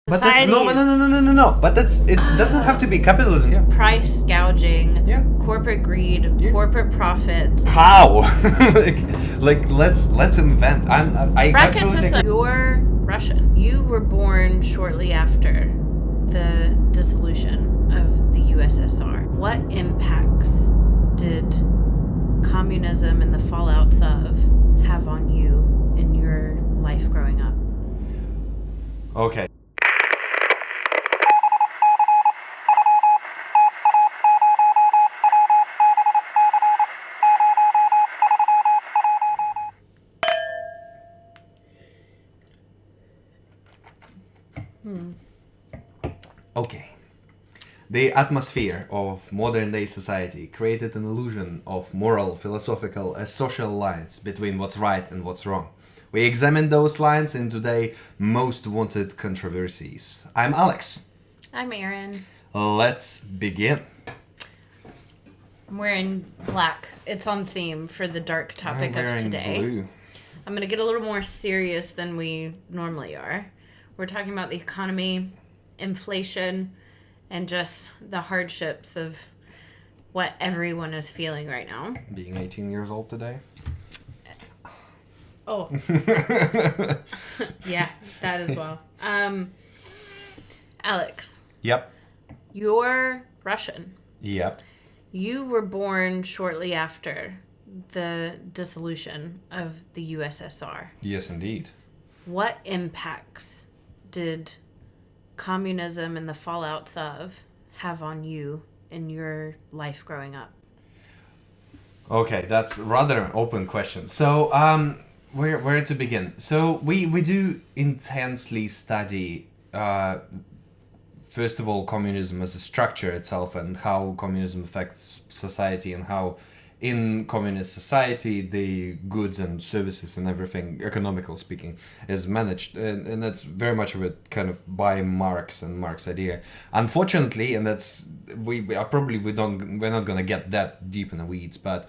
But that's no. But it doesn't have to be capitalism. Yeah. Price gouging. Yeah. Corporate greed. Yeah. Corporate profits. How? like let's invent. I absolutely agree. You're Russian. You were born shortly after the dissolution of the USSR. What impacts did communism and the fallouts of have on you in your life growing up? Okay. Okay. The atmosphere of modern-day society created an illusion of moral, philosophical, and social lines between what's right and what's wrong. We examine those lines in today's most wanted controversies. I'm Aleks. I'm Erin. Let's begin. I'm wearing black. It's on theme for the dark topic of today. Blue. I'm going to get a little more serious than we normally are. We're talking about the economy, inflation, and just the hardships of what everyone is feeling right now. Being 18 years old today? Oh. Yeah, that as well. Aleks. Yep. You're Russian. Yep. You were born shortly after the dissolution of the USSR. Yes, indeed. What impacts did communism and the fallouts of have on you in your life growing up? Okay, that's rather an open question. So, where to begin? So we do intensely study, first of all, communism as a structure itself and how communism affects society and how in communist society the goods and services and everything, economical speaking, is managed, and that's very much of it kind of by Marx and Marx idea. Unfortunately, and that's we're not gonna get that deep in the weeds, but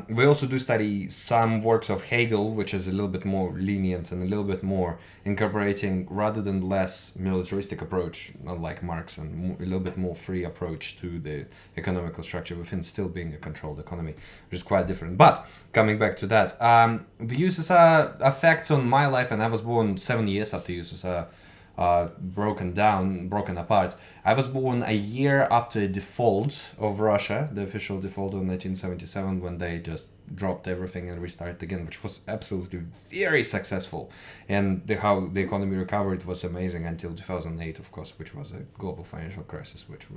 we also do study some works of Hegel, which is a little bit more lenient and a little bit more incorporating rather than less militaristic approach, unlike Marx, and a little bit more free approach to the economical structure within still being a controlled economy, which is quite different. But coming back to that, the USSR effects on my life, and I was born 7 years after USSR broken apart. I was born a year after the default of Russia, the official default of 1977, when they just dropped everything and restarted again, which was absolutely very successful. And how the economy recovered was amazing until 2008, of course, which was a global financial crisis, which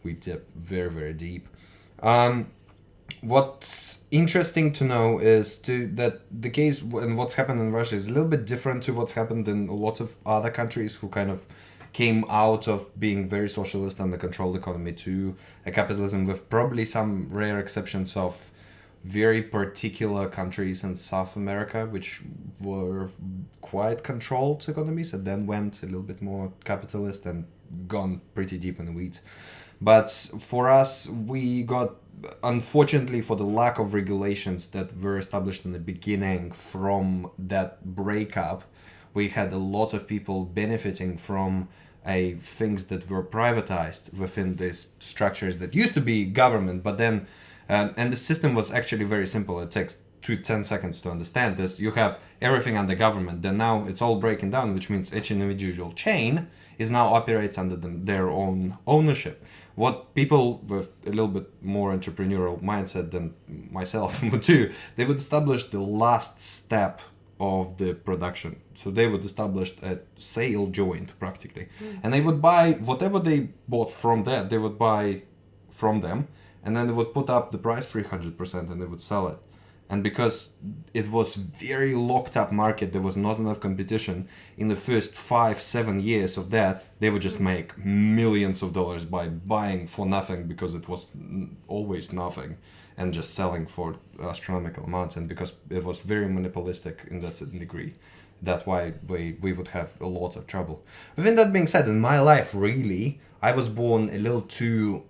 we dipped very, very deep. What's interesting to know is that the case and what's happened in Russia is a little bit different to what's happened in a lot of other countries who kind of came out of being very socialist and a controlled economy to a capitalism, with probably some rare exceptions of very particular countries in South America, which were quite controlled economies and then went a little bit more capitalist and gone pretty deep in the weeds. But for us, we got, unfortunately, for the lack of regulations that were established in the beginning from that breakup, we had a lot of people benefiting from things that were privatized within these structures that used to be government, but then and the system was actually very simple. It takes 10 seconds to understand this. You have everything under government, then now it's all breaking down, which means each individual chain is now operates under their own ownership. What people with a little bit more entrepreneurial mindset than myself would do, they would establish the last step of the production. So they would establish a sale joint practically. And they would buy whatever they bought from that, they would buy from them, and then they would put up the price 300% and they would sell it. And because it was very locked up market, there was not enough competition. In the first 5-7 years of that, they would just make millions of dollars by buying for nothing, because it was always nothing, and just selling for astronomical amounts. And because it was very monopolistic in that degree, that's why we would have a lot of trouble. Within that being said, in my life, really, I was born a little too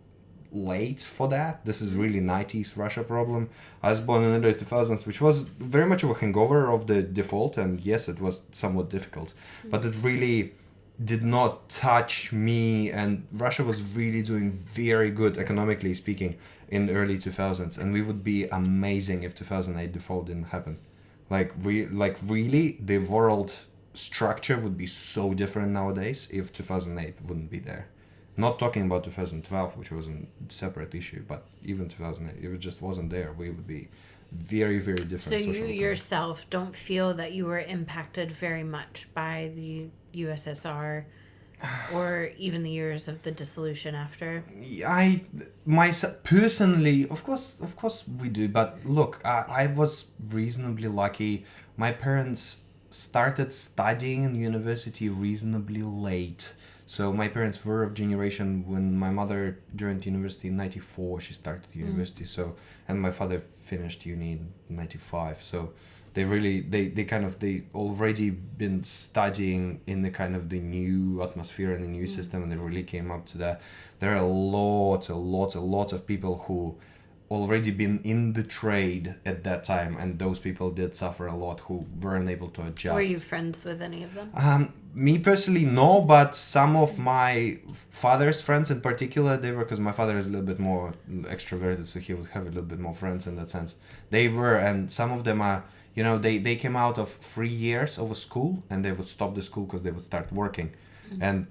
late for that. This is really 90s Russia problem. I was born in the early 2000s, which was very much of a hangover of the default, and yes, it was somewhat difficult, but it really did not touch me, and Russia was really doing very good economically speaking in the early 2000s, and we would be amazing if 2008 default didn't happen. Really, the world structure would be so different nowadays if 2008 wouldn't be there. Not talking about 2012, which was a separate issue, but even 2008, if it just wasn't there, we would be very, very different. So you social yourself don't feel that you were impacted very much by the USSR or even the years of the dissolution after? I myself personally, of course we do. But look, I was reasonably lucky. My parents started studying in university reasonably late. So my parents were of generation when my mother joined university in '94. She started university. So, and my father finished uni in '95. So they really they already been studying in the kind of the new atmosphere and the new system, and they really came up to that. There are a lot of people who already been in the trade at that time, and those people did suffer a lot, who weren't able to adjust. Were you friends with any of them? Me personally, no, but some of my father's friends in particular, they were, because my father is a little bit more extroverted, so he would have a little bit more friends in that sense. They were, and some of them are, they came out of 3 years of a school, and they would stop the school because they would start working. And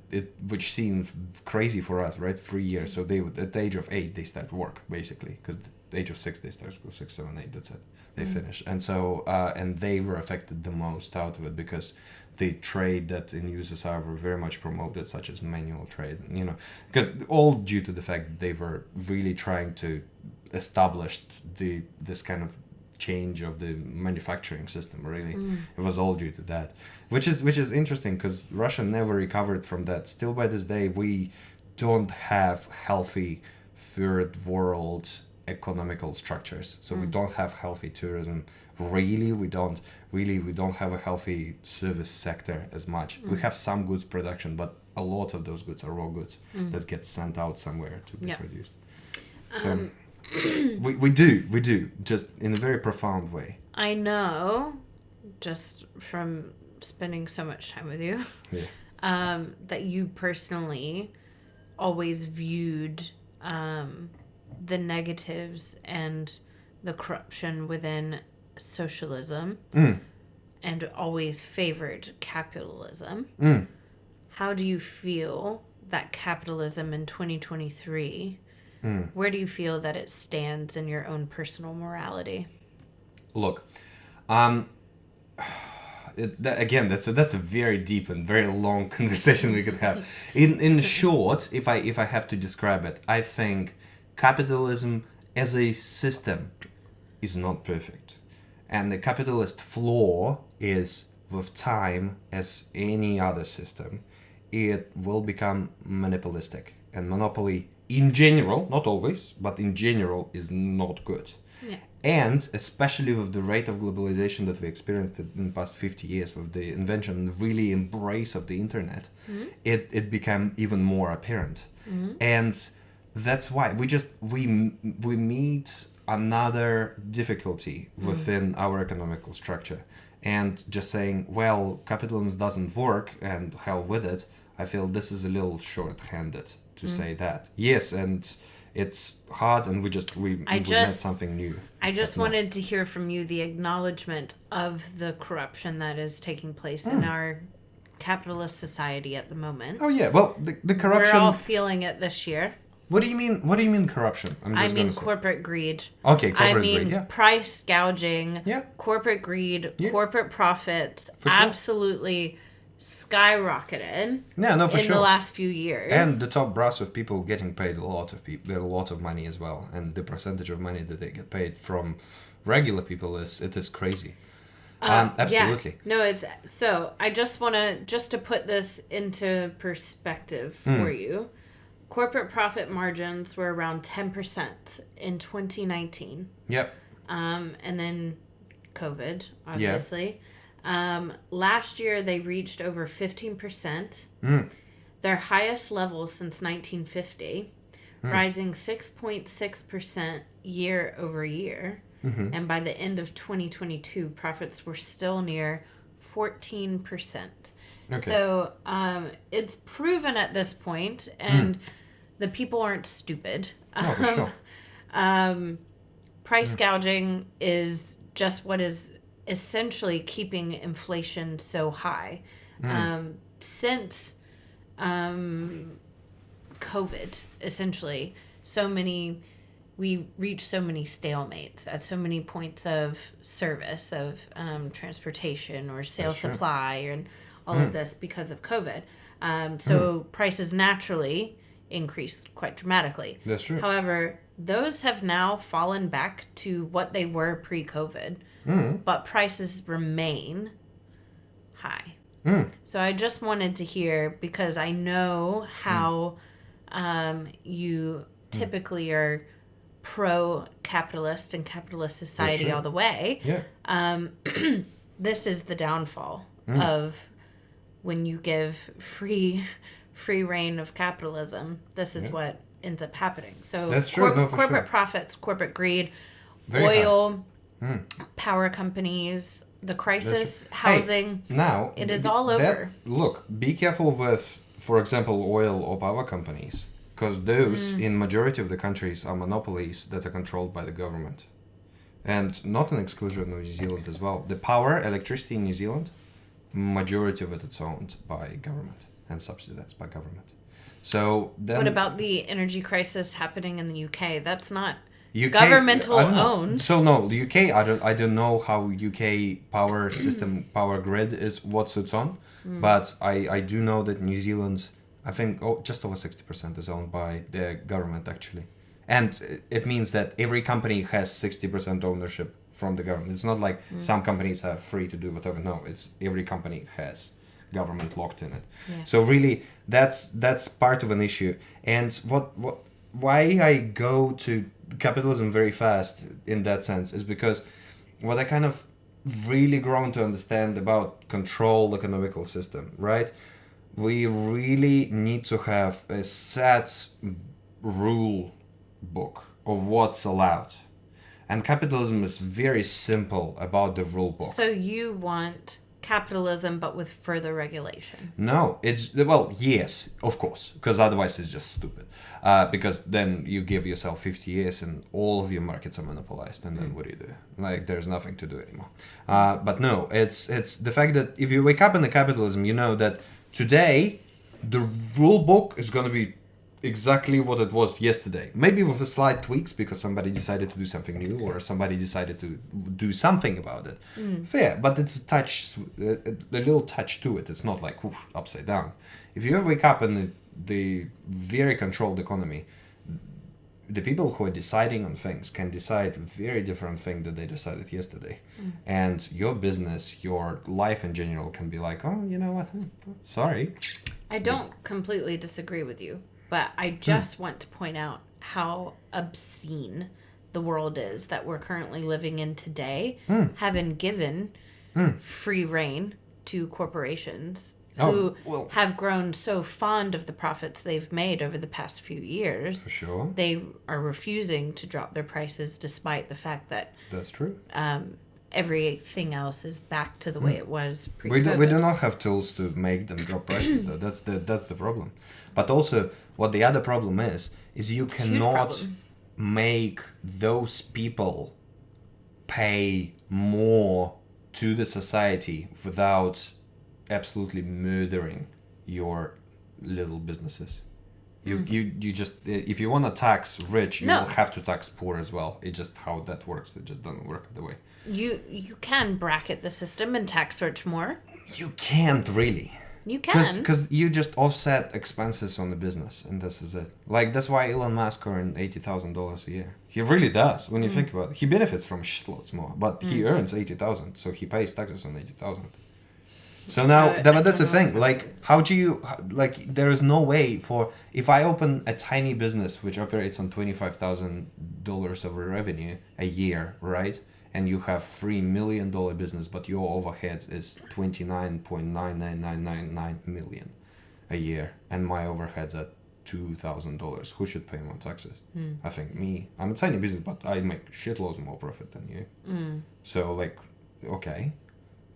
which seemed crazy for us, right? 3 years. So they would, at the age of 8, they start work, basically, because at the age of 6, they start school, 6, 7, 8, that's it. They finish. And so, and they were affected the most out of it, because the trade that in USSR were very much promoted, such as manual trade, because all due to the fact that they were really trying to establish this kind of change of the manufacturing system. Really, it was all due to that, which is interesting, because Russia never recovered from that. Still by this day, we don't have healthy third world economical structures. So we don't have healthy tourism. Really, we don't have a healthy service sector as much. We have some goods production, but a lot of those goods are raw goods that get sent out somewhere to be produced. So we do, just in a very profound way. I know, just from spending so much time with you, that you personally always viewed the negatives and the corruption within socialism and always favored capitalism. How do you feel that capitalism in 2023, where do you feel that it stands in your own personal morality? Look, again, that's a very deep and very long conversation we could have. In short, if I have to describe it, I think capitalism as a system is not perfect. And the capitalist flaw is, with time, as any other system, it will become monopolistic. And monopoly, in general, not always, but in general, is not good. Yeah. And especially with the rate of globalization that we experienced in the past 50 years, with the invention and really embrace of the internet, it became even more apparent. And that's why we meet another difficulty within our economical structure. And just saying, well, capitalism doesn't work and hell with it, I feel this is a little short-handed to say that. Yes, and it's hard, and we met something new. I just wanted to hear from you the acknowledgement of the corruption that is taking place in our capitalist society at the moment. Oh yeah, well, the corruption... We're all feeling it this year. What do you mean? What do you mean corruption? I mean corporate greed. Okay, corporate greed. Yeah. Price gouging. Yeah. Corporate greed. Yeah. Corporate profits. For sure. Absolutely skyrocketed. Yeah, no, for in sure. the last few years. And the top brass of people getting paid a lot of money as well, and the percentage of money that they get paid from regular people is crazy. Absolutely. Yeah. No, it's so. I just want to put this into perspective for you. Corporate profit margins were around 10% in 2019. Yep. And then COVID, obviously. Last year, they reached over 15%. Their highest level since 1950, rising 6.6% year over year. And by the end of 2022, profits were still near 14%. Okay. So it's proven at this point, and the people aren't stupid. No, for sure. Price gouging is just what is essentially keeping inflation so high. Since COVID, essentially, we reached so many stalemates at so many points of service, of transportation or sales supply, and all of this because of COVID. So prices naturally increased quite dramatically. That's true. However, those have now fallen back to what they were pre-COVID, but prices remain high. So I just wanted to hear, because I know how you typically are pro-capitalist and capitalist society all the way. Yeah. This is the downfall of when you give free reign of capitalism. This is what ends up happening. So that's true. Corporate profits, corporate greed, Very oil, power companies, the crisis, housing. Hey, now it is all over. Look, be careful with, for example, oil or power companies, because those in majority of the countries are monopolies that are controlled by the government, and not an exclusion of New Zealand as well. The power, electricity in New Zealand, majority of it is owned by government and subsidized by government. So then, what about the energy crisis happening in the UK? That's not UK, governmental owned. So no, the UK, I don't know how UK power system, power grid is, what's it's on, but I do know that New Zealand, I think just over 60% is owned by the government actually. And it means that every company has 60% ownership from the government. It's not like some companies are free to do whatever. No, it's every company has government locked in it. Yeah. So really, that's part of an issue. And why I go to capitalism very fast in that sense is because what I kind of really grown to understand about controlled economical system, right? We really need to have a set rule book of what's allowed. And capitalism is very simple about the rule book. So you want capitalism but with further regulation? No, yes, of course, because otherwise it's just stupid. Because then you give yourself 50 years and all of your markets are monopolized, and then what do you do? Like, there's nothing to do anymore. But no, it's the fact that if you wake up in the capitalism, you know that today the rule book is going to be exactly what it was yesterday. Maybe with a slight tweaks because somebody decided to do something new or somebody decided to do something about it. Fair, but it's a little touch to it. It's not like upside down. If you wake up in the very controlled economy, the people who are deciding on things can decide a very different thing that they decided yesterday. And your business, your life in general can be like, oh, you know what? Sorry. I don't completely disagree with you. But I just want to point out how obscene the world is that we're currently living in today, having given free reign to corporations who have grown so fond of the profits they've made over the past few years. For sure. They are refusing to drop their prices despite the fact that that's true. Everything else is back to the way it was pre-COVID. We do not have tools to make them drop prices though. That's the problem. But also, what the other problem is you cannot make those people pay more to the society without absolutely murdering your little businesses. You just, if you want to tax rich, you will have to tax poor as well. It's just how that works. It just doesn't work the way. You can bracket the system and tax rich more. You can't really. You can. Because you just offset expenses on the business, and this is it. Like, that's why Elon Musk earns $80,000 a year. He really does, when you think about it. He benefits from shitloads more, but he earns $80,000, so he pays taxes on $80,000. So now, but that's the thing. Like, how do you, like, there is no way for, if I open a tiny business which operates on $25,000 of revenue a year, right? And you have $3 million business, but your overheads is $29.99999 million a year, and my overheads at $2,000. Who should pay more taxes? I think me. I'm a tiny business, but I make shitloads more profit than you. So, like, okay,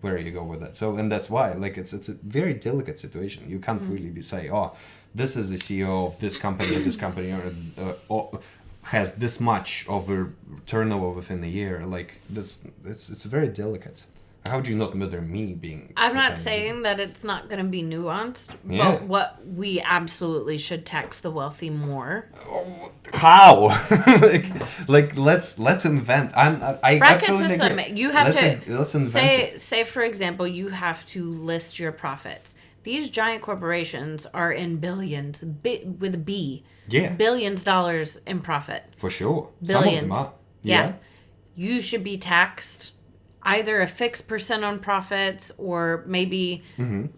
where you go with that. So, and that's why, like, it's a very delicate situation. You can't really say, oh, this is the CEO of this company, or this company, or it's has this much of a turnover within a year. Like, it's very delicate. How do you not murder me being... I'm not saying that it's not going to be nuanced, Yeah. but what we absolutely should tax the wealthy more. How? like let's invent. I Bracket absolutely system. agree. You have Let's invent it. say for example, you have to list your profits. These giant corporations are in billions, with a B. Yeah. Billions dollars in profit. For sure. Billions. Some of them are. Yeah. You should be taxed either a fixed percent on profits, or maybe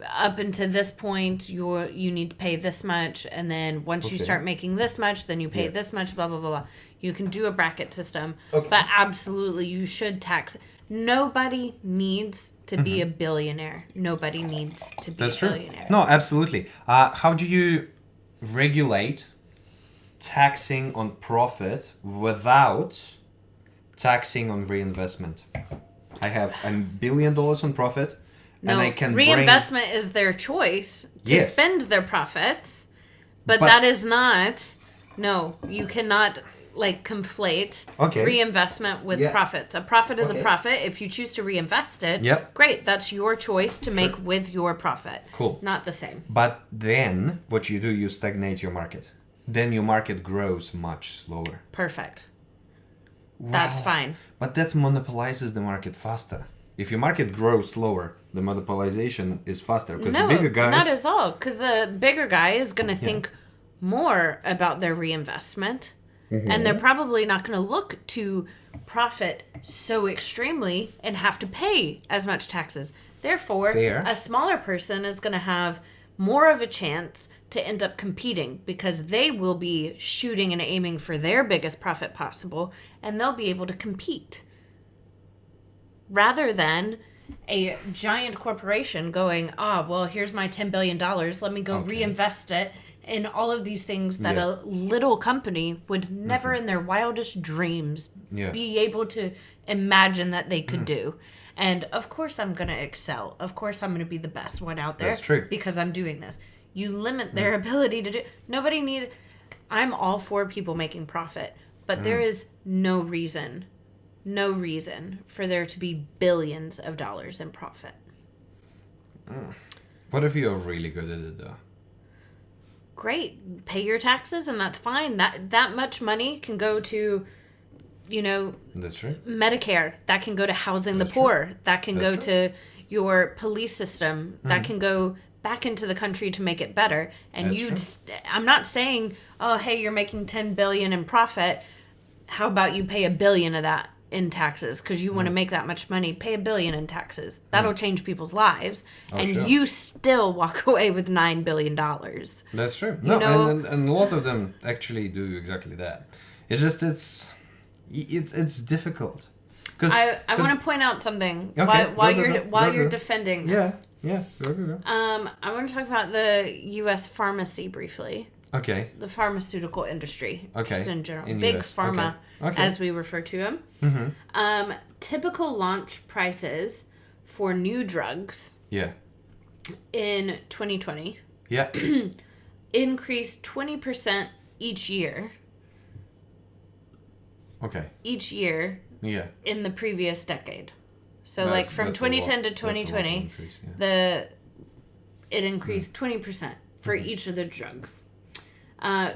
up until this point you need to pay this much, and then once you start making this much, then you pay this much, blah blah blah blah. You can do a bracket system, but absolutely you should tax. Nobody needs to be a billionaire. Nobody needs to be That's a true. billionaire. No, absolutely. How do you regulate taxing on profit without taxing on reinvestment? I have $1 billion on profit, and I can reinvestment is their choice to spend their profits, but that is not. No, you cannot conflate reinvestment with profits. A profit is a profit. If you choose to reinvest it, great. That's your choice to make with your profit. Cool. Not the same. But then what you do, you stagnate your market. Then your market grows much slower. Perfect. That's fine. But that monopolizes the market faster. If your market grows slower, the monopolization is faster. Because the bigger guys... not at all. Because the bigger guy is going to think more about their reinvestment. And they're probably not going to look to profit so extremely and have to pay as much taxes. Therefore, a smaller person is going to have more of a chance to end up competing, because they will be shooting and aiming for their biggest profit possible, and they'll be able to compete. Rather than a giant corporation going, well, here's my $10 billion, let me go reinvest it in all of these things that a little company would never in their wildest dreams be able to imagine that they could do. And of course I'm going to excel. Of course I'm going to be the best one out there. That's true. Because I'm doing this. You limit their ability to do... I'm all for people making profit, but there is no reason for there to be billions of dollars in profit. What if you're really good at it, though? Great. Pay your taxes, and that's fine. That much money can go to, That's true. Medicare. That can go to housing the poor. That can go to your police system. That can go back into the country to make it better. And I'm not saying, oh, hey, you're making $10 billion in profit. How about you pay $1 billion of that in taxes? Because you want to make that much money. Pay $1 billion in taxes. That'll change people's lives. You still walk away with $9 billion. That's true. No, and a lot of them actually do exactly that. It's just, it's difficult. I want to point out something while you're defending this. Yeah. Go. I want to talk about the U.S. pharmacy briefly. Okay. The pharmaceutical industry. Okay. Just in general. In Big US. pharma, Okay. as we refer to them. Typical launch prices for new drugs in 2020 increased 20% each year. Okay. Each year in the previous decade. So from 2010 to 2020, it increased 20% for each of the drugs,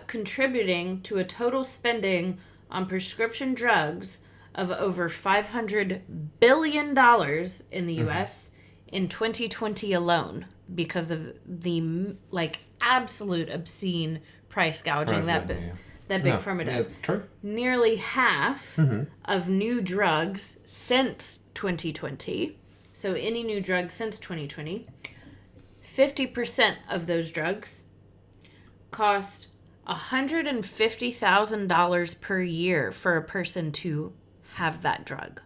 contributing to a total spending on prescription drugs of over $500 billion in the U.S. in 2020 alone, because of the absolute obscene price gouging that big pharma does. True. Nearly half of new drugs since 2020, so any new drug since 2020, 50% of those drugs cost $150,000 per year for a person to have that drug.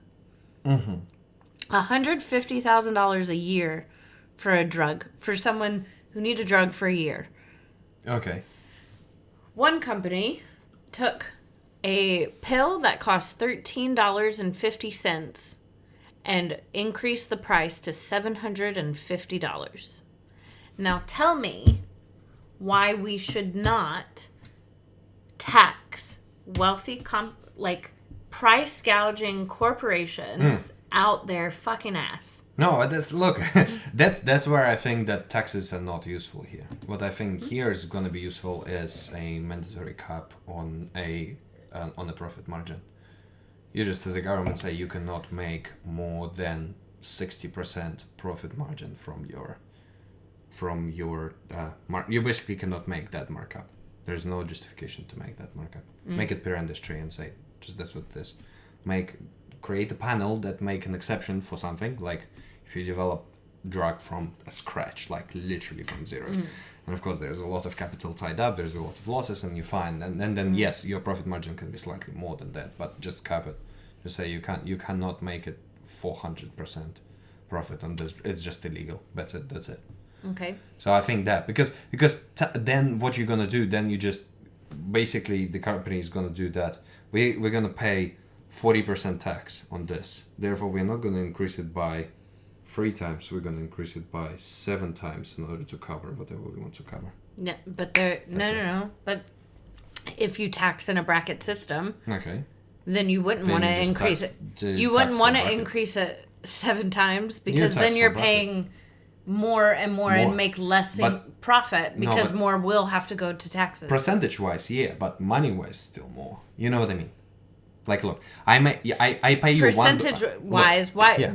$150,000 a year for a drug, for someone who needs a drug for a year. Okay. One company took a pill that cost $13.50 and increase the price to $750. Now tell me why we should not tax wealthy, price gouging corporations out their fucking ass. No, that's where I think that taxes are not useful here. What I think here is going to be useful is a mandatory cap on a profit margin. You just, as a government, say you cannot make more than 60% profit margin from your you basically cannot make that markup. There's no justification to make that markup. Make it per industry and say just that's what it is. Create a panel that make an exception for something, like if you develop drug from scratch, like literally from zero. And of course there's a lot of capital tied up, there's a lot of losses, and you find and then yes, your profit margin can be slightly more than that, but just cap it. Just say you cannot make it 400% profit on this. It's just illegal. That's it. Okay. So I think that because then what you're gonna do, then you just basically the company is gonna do that. We're gonna pay 40% tax on this. Therefore, we're not gonna increase it by 3 times. We're gonna increase it by 7 times in order to cover whatever we want to cover. No, but no. But if you tax in a bracket system, okay, then you wouldn't want to increase it. You wouldn't want to increase it 7 times because then you're paying more and more and make less profit because more will have to go to taxes. Percentage-wise, yeah, but money-wise, still more. You know what I mean? Like, look, I pay you percentage-wise.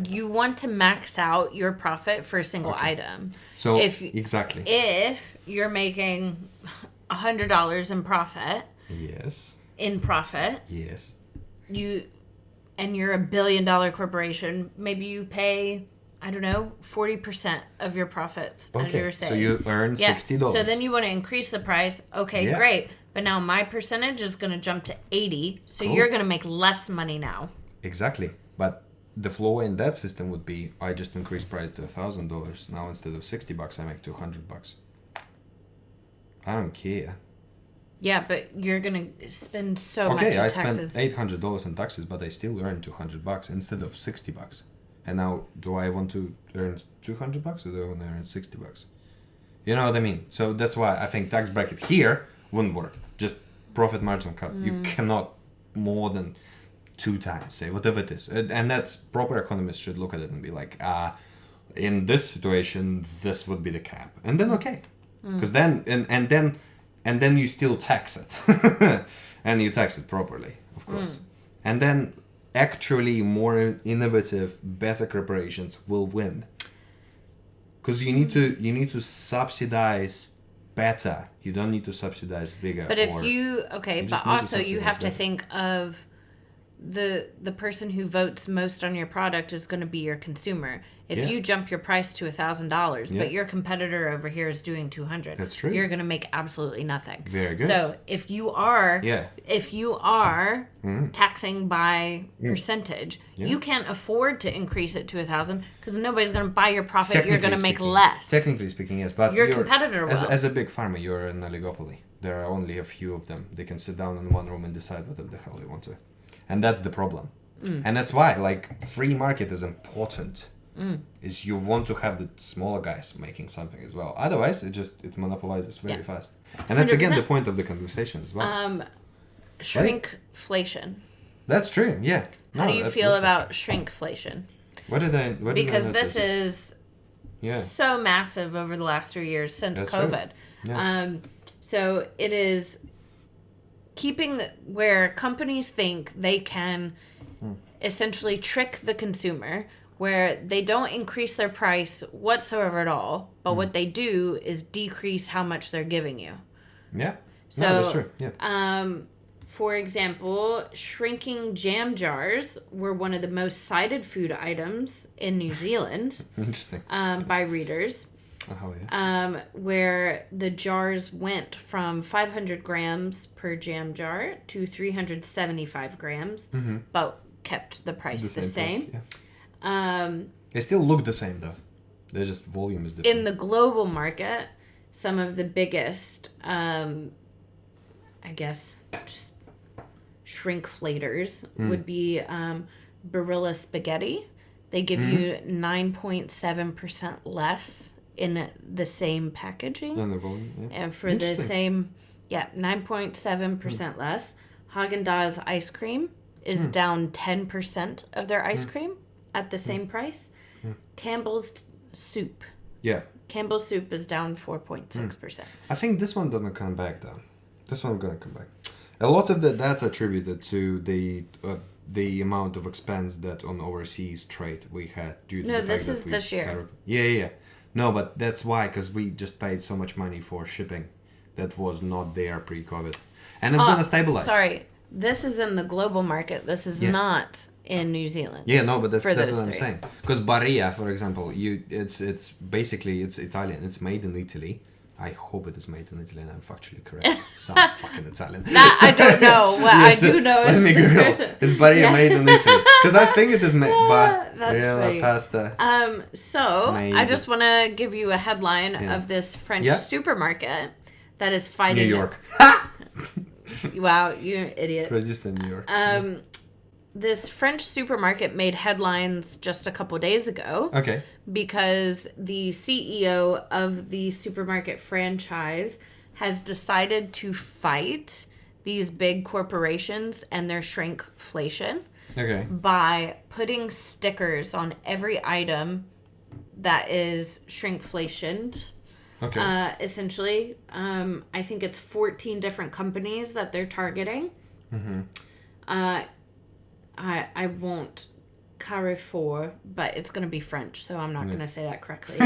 You want to max out your profit for a single item? So if you're making $100 in profit, yes, you're a $1 billion corporation, maybe you pay, I don't know, 40% of your profits, as you were saying. So you earn $60. So then you want to increase the price. Okay, great. But now my percentage is going to jump to 80, so you're going to make less money now. Exactly. But the flaw in that system would be I just increase price to $1,000. Now instead of $60, I make $200. I don't care. Yeah, but you're going to spend so much in taxes. Okay, I spent $800 in taxes, but I still earn $200 instead of $60. And now, do I want to earn $200 or do I want to earn $60? You know what I mean? So that's why I think tax bracket here wouldn't work. Just profit margin cut. You cannot more than 2 times, say, whatever it is. And that's proper economists should look at it and be like, in this situation, this would be the cap. And then, okay. Because then, and then you still tax it. And you tax it properly, of course. And then actually more innovative, better corporations will win. Because you need to subsidize better. You don't need to subsidize bigger. But if you also you have to think of the person who votes most on your product is going to be your consumer. If you jump your price to $1,000, but your competitor over here is doing $200, that's true. You're going to make absolutely nothing. Very good. So if you are taxing by percentage, you can't afford to increase it to $1,000 because nobody's going to buy your profit. You're going to make less. Technically speaking, yes, but your competitor will. As a big farmer, you're an oligopoly. There are only a few of them. They can sit down in one room and decide whatever the hell they want to, and that's the problem. And that's why free market is important. Is you want to have the smaller guys making something as well. Otherwise, it monopolizes very fast. And that's 100%. Again the point of the conversation as well. Shrinkflation. That's true. Yeah. How do you feel about shrinkflation? Because this is so massive over the last 3 years since COVID. Yeah. So it is keeping where companies think they can essentially trick the consumer, where they don't increase their price whatsoever at all, but what they do is decrease how much they're giving you. Yeah. So, that's true. Yeah. For example, shrinking jam jars were one of the most cited food items in New Zealand. Interesting. By readers. Oh, yeah. Where the jars went from 500 grams per jam jar to 375 grams, but kept the price the same. Price, yeah. They still look the same though. They're just volume is different. In the global market, some of the biggest, I guess, just shrinkflators would be Barilla Spaghetti. they give you 9.7% less in the same packaging. And the volume, yeah. And for the same, 9.7% less. Haagen-Dazs ice cream is down 10% of their ice cream at the same price. Campbell's soup. Yeah. Campbell's soup is down 4.6%. I think this one doesn't come back though. This one's gonna come back. A lot of that's attributed to the amount of expense that on overseas trade we had due to the fact this that is we this year. Yeah. No, but that's why, because we just paid so much money for shipping that was not there pre-COVID, and it's gonna stabilize. Sorry, this is in the global market. This is not in New Zealand. Yeah, no, but that's what I'm saying. Because Barilla, for example, it's basically Italian. It's made in Italy. I hope it is made in Italy and I'm factually correct. It sounds fucking Italian. That I don't know. What I do know is... Let me Google. Is Barilla made in Italy? Because I think it is made by Barilla pasta. So, I just want to give you a headline of this French supermarket that is fighting... New York. Wow, you're an idiot. Produced in New York. This French supermarket made headlines just a couple days ago. Okay. Because the CEO of the supermarket franchise has decided to fight these big corporations and their shrinkflation. Okay. By putting stickers on every item that is shrinkflationed. Okay. Essentially, I think it's 14 different companies that they're targeting. Mm-hmm. I won't Carrefour, but it's going to be French, so I'm not going to say that correctly.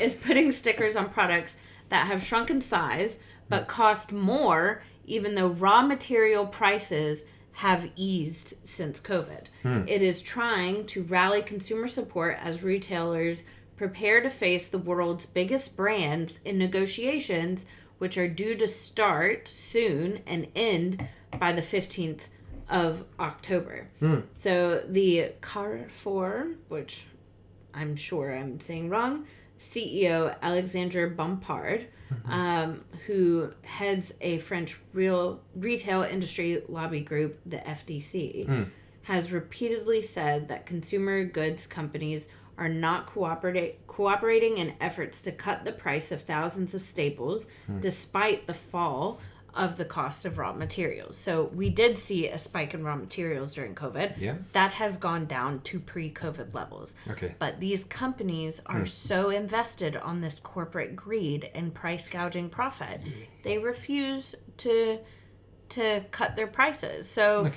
Is putting stickers on products that have shrunk in size but cost more, even though raw material prices have eased since COVID. It is trying to rally consumer support as retailers prepare to face the world's biggest brands in negotiations, which are due to start soon and end by the 15th of October. So the Carrefour, which I'm sure I'm saying wrong, CEO Alexandre Bompard, who heads a French retail industry lobby group, the FDC, has repeatedly said that consumer goods companies are not cooperating in efforts to cut the price of thousands of staples, despite the fall of the cost of raw materials. So we did see a spike in raw materials during COVID. Yeah. That has gone down to pre-COVID levels. Okay. But these companies are so invested on this corporate greed and price gouging profit. They refuse to cut their prices. So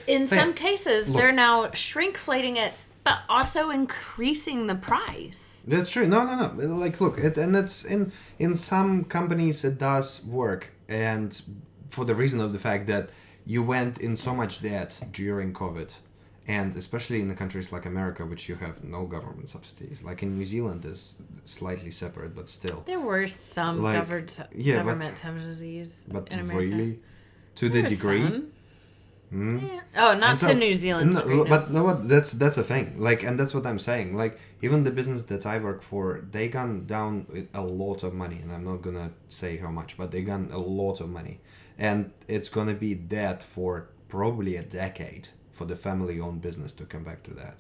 in some cases, they're now shrinkflating it, but also increasing the price. That's true. No. Like, look, and that's in some companies it does work. And for the reason of the fact that you went in so much debt during COVID, and especially in the countries like America, which you have no government subsidies. Like in New Zealand is slightly separate, but still. There were some government subsidies in America. Really? To the degree? Some. Yeah. Oh, not to New Zealand. But no, that's a thing. Like, and that's what I'm saying. Like, even the business that I work for, they gone down with a lot of money, and I'm not gonna say how much, but they gone a lot of money, and it's gonna be that for probably a decade for the family-owned business to come back to that.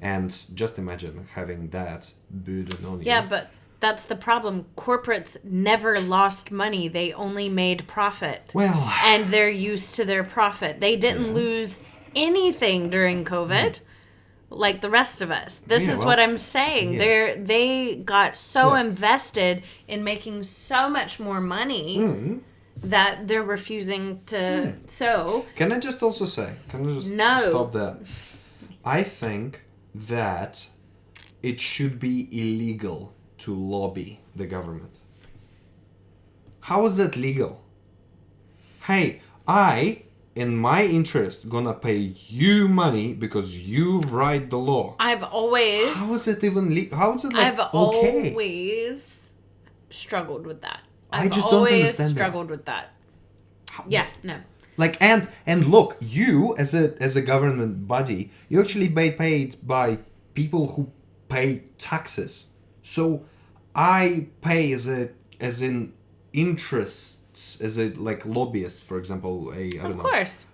And just imagine having that burden on you. Yeah, but that's the problem. Corporates never lost money. They only made profit. Well... And they're used to their profit. They didn't lose anything during COVID like the rest of us. This is what I'm saying. Yes. They got so invested in making so much more money that they're refusing to... So... Can I just also say... Can I just stop that? I think that it should be illegal to lobby the government. How is that legal? Hey, I, in my interest, gonna pay you money because you write the law. I've always... How is it even legal? How is it like, I've always struggled with that. I just don't understand struggled with that. Yeah, no. Like, and look, you as a government body, you actually paid by people who pay taxes. So I pay as in interests, as a like lobbyist, for example,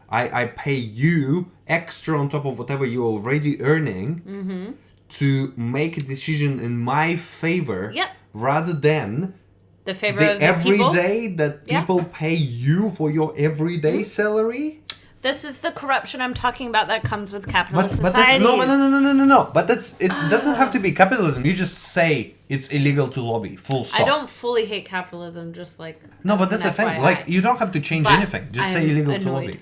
I pay you extra on top of whatever you're already earning to make a decision in my favor rather than the favor of the everyday that people pay you for your everyday salary. This is the corruption I'm talking about that comes with capitalist society. But that's no. But it doesn't have to be capitalism. You just say it's illegal to lobby. Full stop. I don't fully hate capitalism. Just like no, but that's the thing. Like you don't have to change anything. Just say illegal to lobby.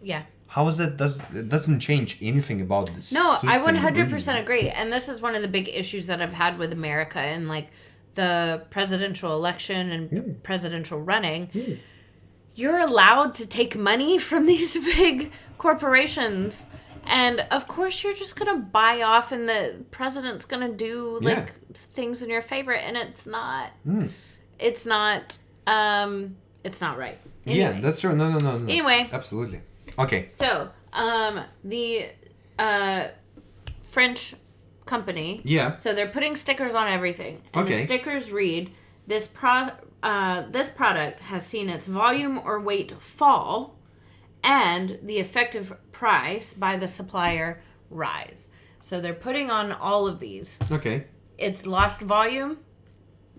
Yeah. How is that? It doesn't change anything about this. No, I 100% agree. And this is one of the big issues that I've had with America and like the presidential election and presidential running. You're allowed to take money from these big corporations. And of course you're just going to buy off and the president's going to do like things in your favor. And it's not, it's not right. Anyway. Yeah, that's true. No. Anyway. Absolutely. Okay. So, the French company. Yeah. So they're putting stickers on everything. And the stickers read, this product has seen its volume or weight fall and the effective price by the supplier rise. So they're putting on all of these. Okay. It's lost volume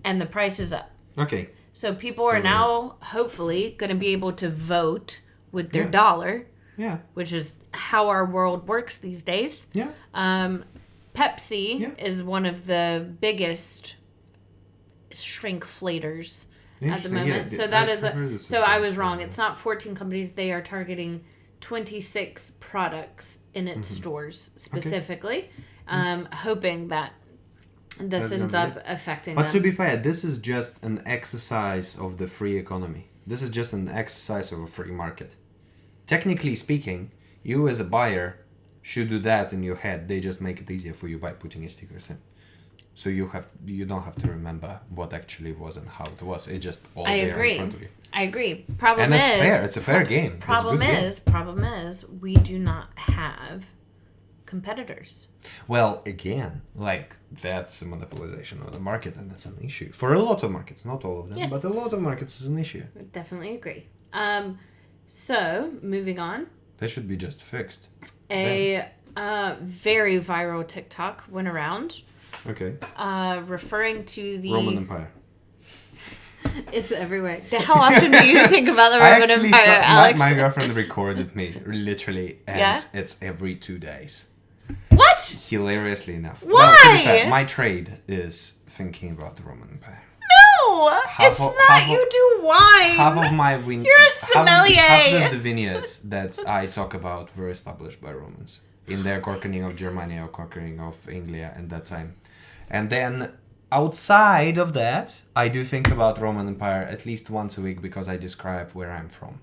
and the price is up. Okay. So people are now hopefully going to be able to vote with their dollar. Yeah. Which is how our world works these days. Yeah. Pepsi is one of the biggest shrinkflators at the moment. So that is I was wrong. It's not 14 companies. They are targeting 26 products in its stores specifically, hoping that this ends up affecting them. But to be fair, this is just an exercise of the free economy. This is just an exercise of a free market. Technically speaking, you as a buyer should do that in your head. They just make it easier for you by putting a stickers in. So you don't have to remember what actually was and how it was. It's just all there in front of you. I agree. Problem and is, it's fair. It's a fair game. Problem is, we do not have competitors. Well, again, like that's a monopolization of the market, and that's an issue for a lot of markets. Not all of them, but a lot of markets is an issue. I definitely agree. So moving on. They should be just fixed. A very viral TikTok went around. Okay. Referring to the Roman Empire. It's everywhere. How often do you think about the Roman Empire, Aleks? My girlfriend recorded me literally, and it's every 2 days. What? Hilariously enough. Why? Well, to be fair, my trade is thinking about the Roman Empire. No, it's not. You do wine. Half of my You're a sommelier. Half of the vineyards that I talk about were established by Romans in their conquering of Germany or conquering of Anglia at that time. And then outside of that, I do think about Roman Empire at least once a week because I describe where I'm from.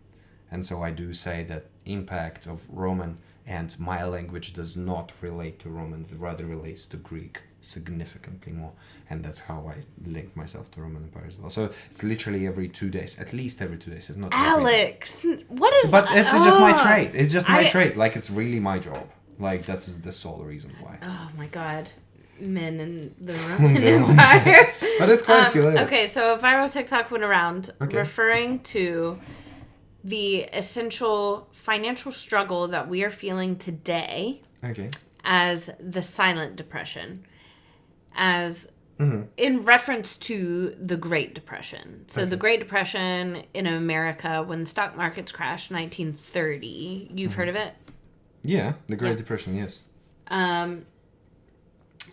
And so I do say that impact of Roman and my language does not relate to Roman, it rather relates to Greek significantly more. And that's how I link myself to Roman Empire as well. So it's literally every 2 days, at least every 2 days, if not Aleks, what is But it's just my trade. It's just my trade. Like, it's really my job. Like, that's the sole reason why. Oh my god. Men in the Roman Empire. But it's quite hilarious. Okay, so a viral TikTok went around referring to the essential financial struggle that we are feeling today as the silent depression, as in reference to the Great Depression. So the Great Depression in America, when the stock markets crashed, 1930. You've heard of it? Yeah, the Great Depression, yes.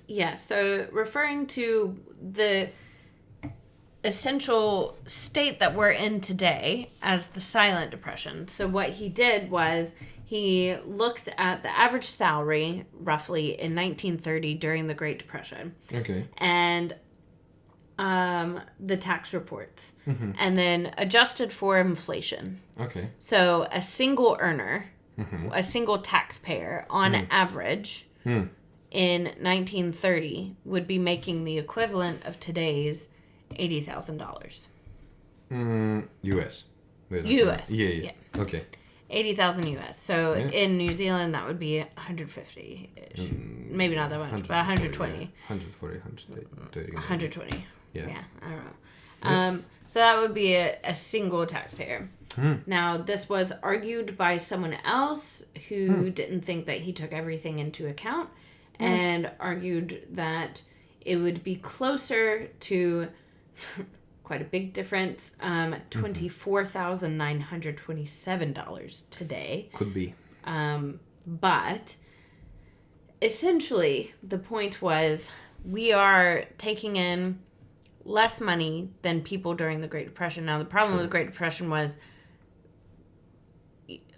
Yeah, so referring to the essential state that we're in today as the silent depression. So what he did was he looked at the average salary roughly in 1930 during the Great Depression. Okay. And the tax reports. And then adjusted for inflation. Okay. So a single earner, a single taxpayer on average in 1930 would be making the equivalent of today's $80,000. US. US. Yeah. Okay. 80,000 US. So in New Zealand, that would be 150-ish. Maybe not that much, but 120. 140, 130. 120. Yeah. I don't know. So that would be a single taxpayer. Now, this was argued by someone else who didn't think that he took everything into account and argued that it would be closer to quite a big difference, $24,927 today. Could be. But essentially, the point was we are taking in less money than people during the Great Depression. Now, the problem with the Great Depression was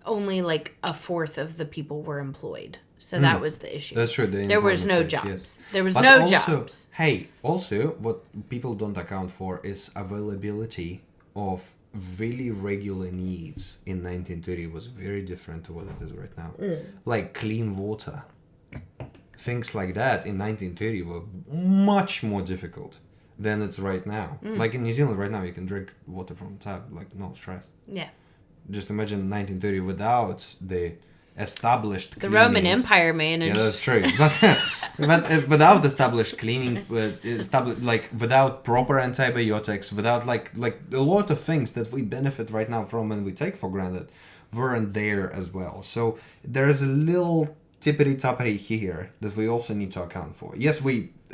only like a fourth of the people were employed. So that was the issue. That's true. There was no jobs. Yes. There was But no also, jobs. Hey, also, what people don't account for is availability of really regular needs in 1930 was very different to what it is right now. Like clean water. Things like that in 1930 were much more difficult than it's right now. Like in New Zealand right now, you can drink water from the tap, like no stress. Yeah. Just imagine 1930 without the established The Roman cleanings. Empire managed. Yeah, that's true. But without established cleaning, without proper antibiotics, without like a lot of things that we benefit right now from and we take for granted, weren't there as well. So there is a little tippity-toppity here that we also need to account for. Yes,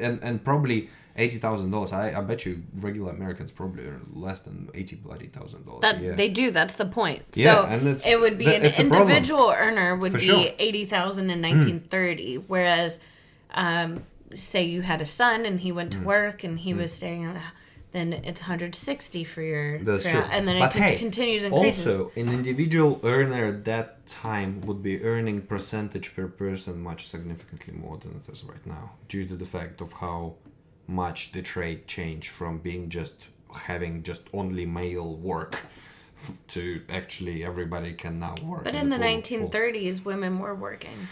and probably $80,000. I bet you regular Americans probably earn less than $80,000 a year. They do. That's the point. Yeah, so and it would be an it's a problem. individual earner would For be sure. $80,000 in 1930, whereas say you had a son and he went to work and he was staying, then it's $160 for your. That's for, true. And then But it continues increases. Also, an individual earner at that time would be earning percentage per person much significantly more than it is right now, due to the fact of how much the trade changed from being having only male work to actually everybody can now work. But in the 1930s, women were working.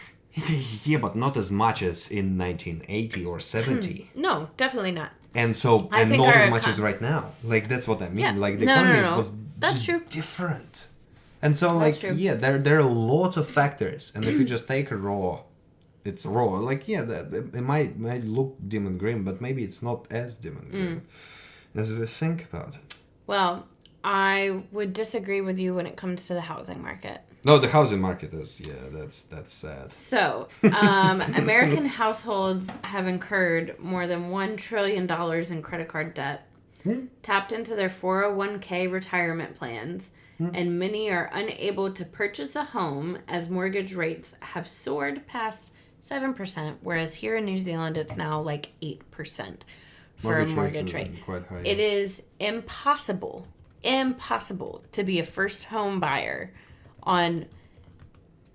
Yeah, but not as much as in 1980 or 70. No, definitely not. And so, I and think not our as much as right now. Like, that's what I mean. Yeah. Like, the No, economy no. was That's just true. different. And so, That's like, true. yeah, there are a lot of factors. And if you just take a raw, it's raw. Like, yeah, it might look dim and grim, but maybe it's not as dim and grim as we think about it. Well, I would disagree with you when it comes to the housing market. No, the housing market is, that's sad. So, American households have incurred more than $1 trillion in credit card debt, tapped into their 401k retirement plans, and many are unable to purchase a home as mortgage rates have soared past 7%, whereas here in New Zealand it's now like 8% for a mortgage rate. Quite high. It is impossible to be a first home buyer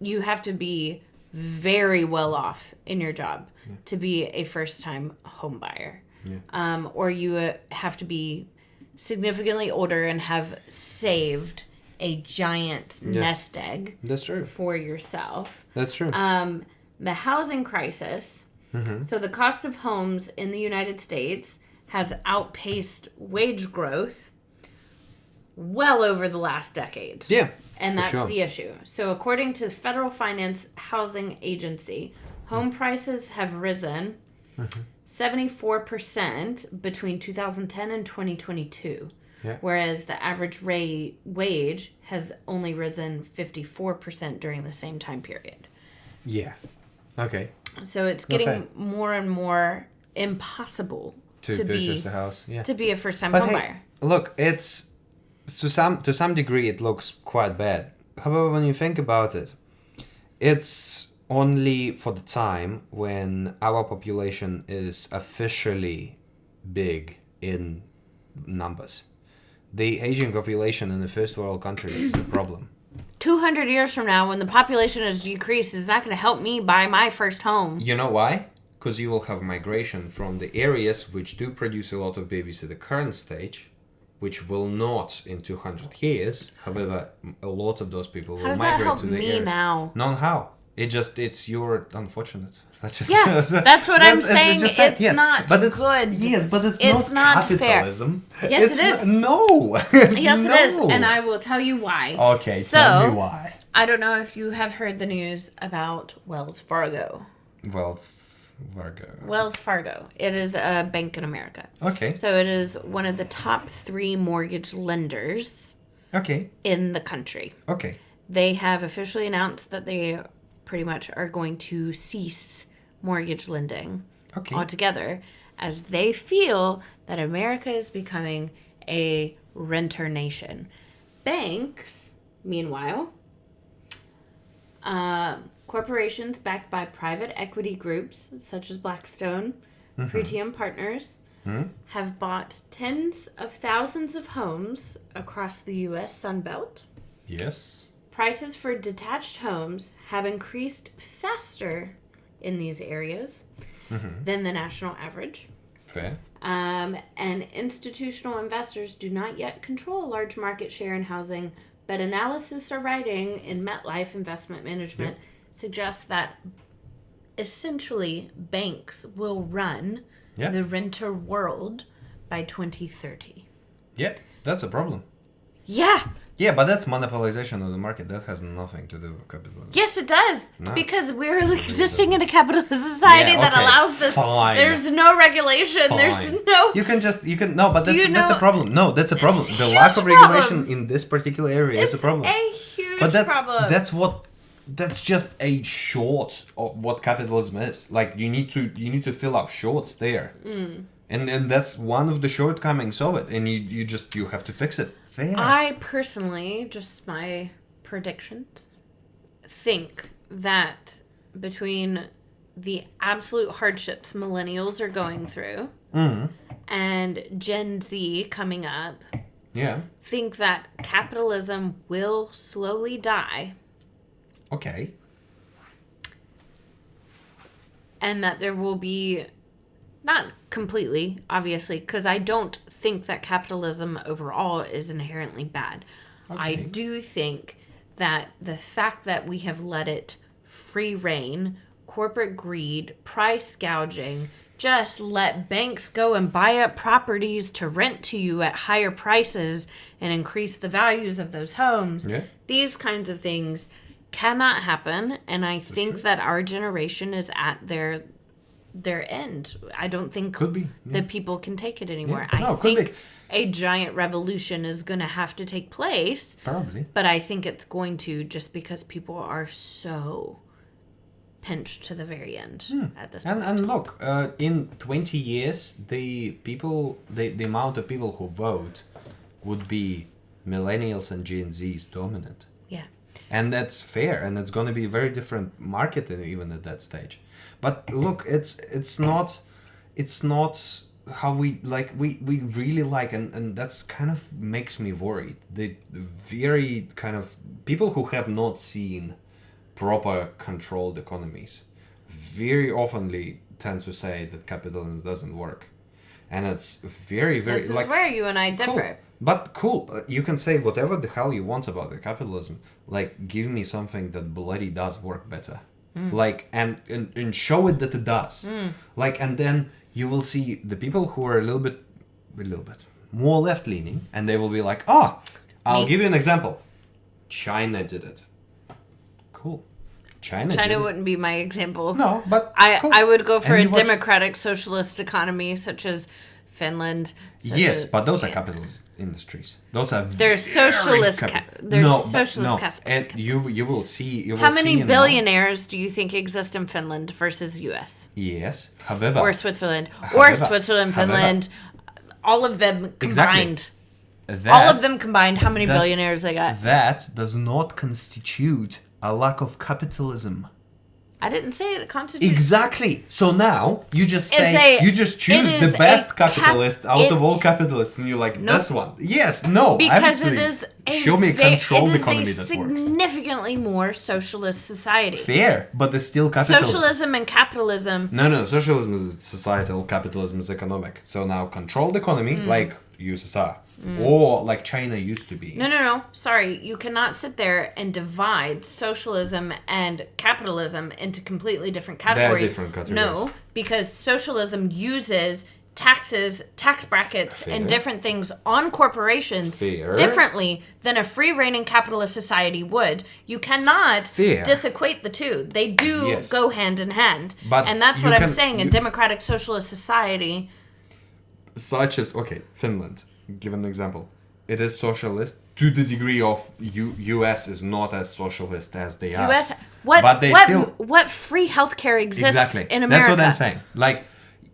you have to be very well off in your job to be a first time home buyer. Yeah. Or you have to be significantly older and have saved a giant nest egg. That's true. For yourself. That's true. The housing crisis, so the cost of homes in the United States has outpaced wage growth well over the last decade. Yeah. And that's the issue. So according to the Federal Finance Housing Agency, home prices have risen 74% between 2010 and 2022. Yeah. Whereas the average wage has only risen 54% during the same time period. Yeah. Okay. So it's getting more and more impossible to purchase a house. Yeah. to be a first-time home buyer. Look, it's to some degree it looks quite bad. However, when you think about it, it's only for the time when our population is officially big in numbers. The aging population in the first world countries is a problem. 200 years from now, when the population has decreased, is not going to help me buy my first home. You know why? Because you will have migration from the areas which do produce a lot of babies at the current stage, which will not in 200 years. However, a lot of those people will migrate to the areas. How does that help me now? None how. It's your unfortunate. That's what I'm saying. It's not good. Yes, but it's not capitalism. Fair. Yes, it is. No. Yes, it is. And I will tell you why. Okay, tell me why. I don't know if you have heard the news about Wells Fargo. Wells Fargo. It is a bank in America. Okay. So it is one of the top 3 mortgage lenders Okay. in the country. Okay. They have officially announced that they pretty much are going to cease mortgage lending Okay. altogether, as they feel that America is becoming a renter nation. Banks, meanwhile, corporations backed by private equity groups such as Blackstone, Pretium Partners, have bought tens of thousands of homes across the U.S. Sunbelt. Yes. Prices for detached homes have increased faster in these areas than the national average. Fair. And institutional investors do not yet control a large market share in housing, but analysis are writing in MetLife Investment Management suggests that essentially banks will run the renter world by 2030. Yeah, that's a problem. Yeah. Yeah, but that's monopolization of the market. That has nothing to do with capitalism. Yes, it does. No. Because we're existing in a capitalist society that allows this. Fine. There's no regulation. Fine. There's no... No, but that's a problem. No, that's a problem. The lack of regulation in this particular area is a problem. a huge But problem. that's just a short of what capitalism is. Like you need to fill up shorts there. And that's one of the shortcomings of it. And you have to fix it. Fair. I personally, just my predictions, think that between the absolute hardships millennials are going through and Gen Z coming up, think that capitalism will slowly die. Okay. And that there will be, not completely, obviously, because I don't think that capitalism overall is inherently bad. Okay. I do think that the fact that we have let it free reign, corporate greed, price gouging, just let banks go and buy up properties to rent to you at higher prices and increase the values of those homes. Yeah. These kinds of things cannot happen, and I think that our generation is at their end. I don't think Could be. that people can take it anymore. Yeah. No, I could think be. a giant revolution is going to have to take place. Probably. But I think it's going to, just because people are so pinched to the very end at this point. And look, in 20 years, the amount of people who vote would be millennials and Gen Zs dominant. Yeah. And that's fair, and it's going to be a very different market even at that stage. But look, it's not how we really like, and that's kind of makes me worried. The very kind of people who have not seen proper controlled economies very oftenly tend to say that capitalism doesn't work, and it's very This is where you and I differ. Cool. You can say whatever the hell you want about the capitalism. Like, give me something that bloody does work better. Like, and show it that it does. Like, and then you will see the people who are a little bit more left leaning, and they will be like, I'll give you an example. China did it. Cool. China did it. wouldn't be my example. No, but cool. I would go for And a democratic socialist economy such as Finland. Yes, but those are capitalist industries. Those are They're socialist. Capitalist. And you will see. How many billionaires do you think exist in Finland versus U.S.? Yes, however, Or Switzerland, however, Finland, all of them combined. Exactly. All of them combined. How many billionaires they got? That does not constitute a lack of capitalism. I didn't say it constitutes. Exactly. So now you just say you just choose the best capitalist out of all capitalists, and you're like, this one. Yes, no. Because it is show me a controlled economy that works. Significantly more socialist society. Fair, but it's still capitalism. Socialism and capitalism. No. Socialism is societal. Capitalism is economic. So now controlled economy, like USSR, or like China used to be. No. Sorry, you cannot sit there and divide socialism and capitalism into completely different categories. They're different categories. No, because socialism uses taxes, tax brackets, and different things on corporations differently than a free-reigning capitalist society would. You cannot disequate the two. They do go hand in hand. But and that's what I'm saying. A democratic socialist society... Such as, Finland, give an example. it is socialist to the degree of U.S. is not as socialist as they are. U.S. What free healthcare exists in America? That's what I'm saying. Like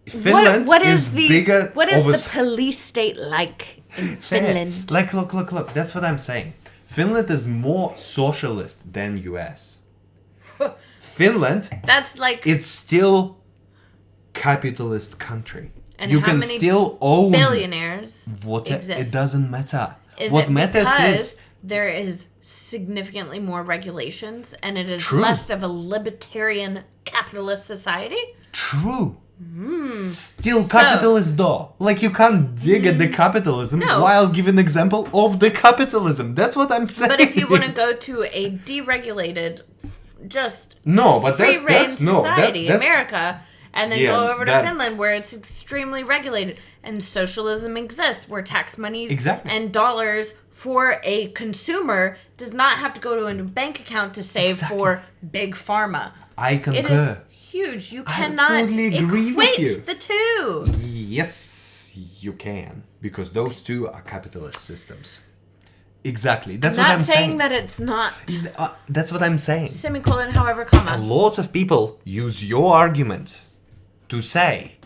Finland is bigger. What is the police state like in Finland? Like look. That's what I'm saying. Finland is more socialist than U.S. Finland. That's like it's still capitalist country. And you how can many still own billionaires exist? It doesn't matter. Is what it matters because is there is significantly more regulations and it is True. less of a libertarian capitalist society? True. Still capitalist though. Like you can't dig at the capitalism while giving example of the capitalism. That's what I'm saying. But if you want to go to a deregulated, just free reign society, that's America, and then go over to Finland where it's extremely regulated and socialism exists where tax money and dollars for a consumer does not have to go to a bank account to save for big pharma. I concur. It is huge. You cannot equate the two. Yes, you can. Because those two are capitalist systems. Exactly. That's I'm what not I'm saying. that it's not. That's what I'm saying. Semicolon, however, comma. A lot of people use your argument to say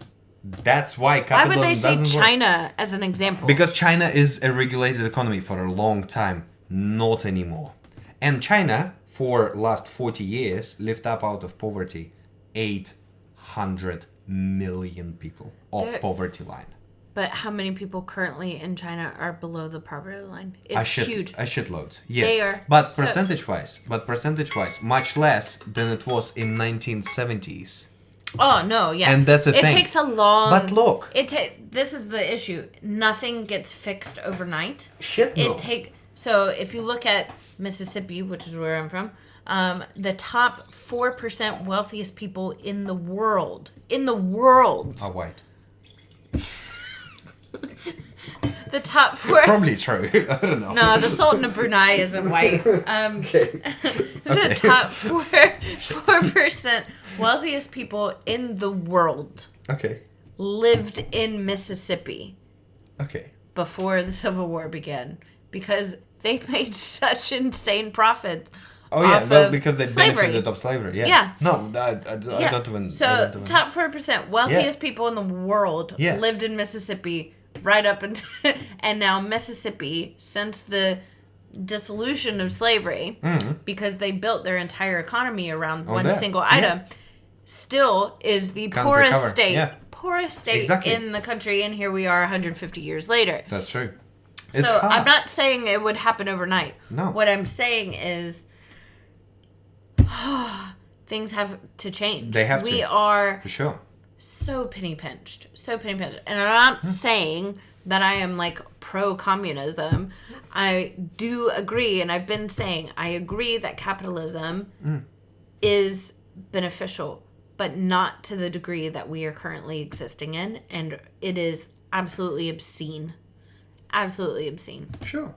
that's why capitalism doesn't Why would they say China work. as an example? Because China is a regulated economy for a long time. Not anymore. And China, for last 40 years, lived up out of poverty 800 million people off poverty line. But how many people currently in China are below the poverty line? It's huge. A shitload. Yes. They are. But percentage-wise, much less than it was in 1970s. Oh, no, yeah. And that's a thing. It takes a long... But look. This is the issue. Nothing gets fixed overnight. Shit, no. So if you look at Mississippi, which is where I'm from, the top 4% wealthiest people in the world are white. The top 4... Probably true. I don't know. No, the Sultan of Brunei isn't white. The top 4% wealthiest people in the world lived in Mississippi before the Civil War began because they made such insane profits. Oh yeah, because they benefited of slavery. Yeah. No, I don't even. So top 4% wealthiest people in the world lived in Mississippi right up until, and now Mississippi, since the dissolution of slavery, because they built their entire economy around one single item, still is the poorest state in the country, and here we are 150 years later. That's true. So I'm not saying it would happen overnight. No. What I'm saying is things have to change. They have to. We are for sure so penny pinched. And I'm not saying that I am like pro-communism. I do agree, and I've been saying I agree that capitalism is beneficial, but not to the degree that we are currently existing in, and it is absolutely obscene. Absolutely obscene. Sure.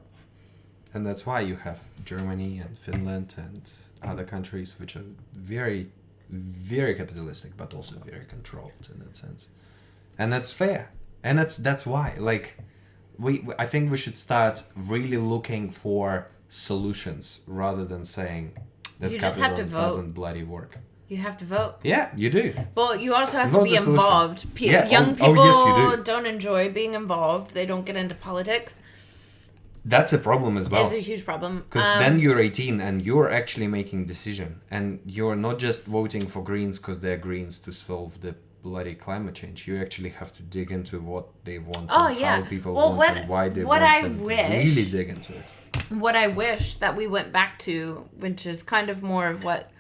And that's why you have Germany and Finland and other countries which are very, very capitalistic, but also very controlled in that sense. And that's fair. And that's why. Like, I think we should start really looking for solutions rather than saying that capitalism doesn't bloody work. You have to vote. Yeah, you do. Well, you also have to be involved. Young people yes, you do. Don't enjoy being involved. They don't get into politics. That's a problem as well. It's a huge problem. Because then you're 18 and you're actually making decision. And you're not just voting for Greens because they're Greens to solve the bloody climate change. You actually have to dig into what they want and how people want and why they want and really dig into it. What I wish that we went back to, which is kind of more of what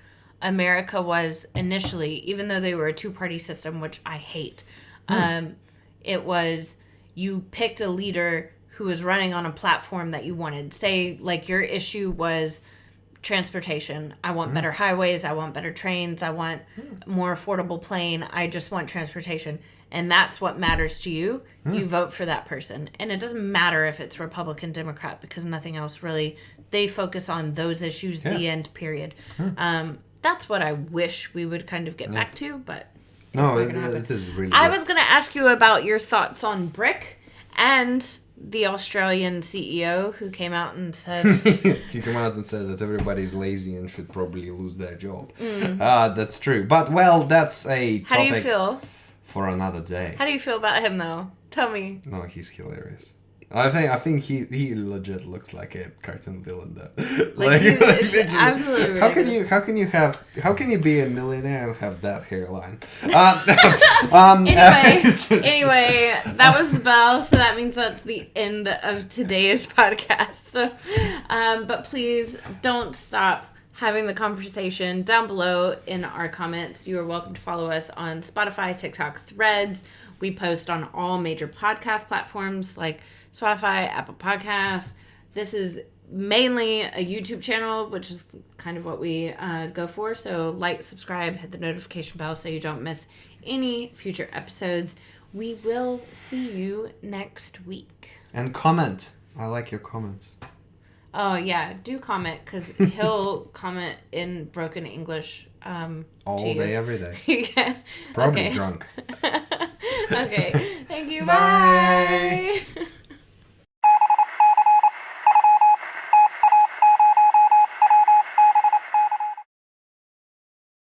America was initially, even though they were a two-party system, which I hate. It was you picked a leader who was running on a platform that you wanted. Say, like, your issue was transportation. I want better highways. I want better trains. I want more affordable plane. I just want transportation. And that's what matters to you. You vote for that person. And it doesn't matter if it's Republican, Democrat, because nothing else really. They focus on those issues, the end, period. That's what I wish we would kind of get back to, but no, it is really I was going to ask you about your thoughts on BRIC and the Australian CEO who came out and said... He came out and said that everybody's lazy and should probably lose their job. That's true. But, well, that's a topic... How do you feel? For another day. How do you feel about him, though? Tell me. No, he's hilarious. I think he legit looks like a cartoon villain though. It's absolutely ridiculous. How can you be a millionaire and have that hairline? Anyway, that was the bell, so that means that's the end of today's podcast. So, but please don't stop having the conversation down below in our comments. You are welcome to follow us on Spotify, TikTok, Threads. We post on all major podcast platforms like Spotify, Apple Podcasts. This is mainly a YouTube channel, which is kind of what we go for. So like, subscribe, hit the notification bell so you don't miss any future episodes. We will see you next week. And comment. I like your comments. Oh, yeah. Do comment, because he'll comment in broken English. All day, every day. Yeah. Probably drunk. Okay. Thank you. Bye. Bye.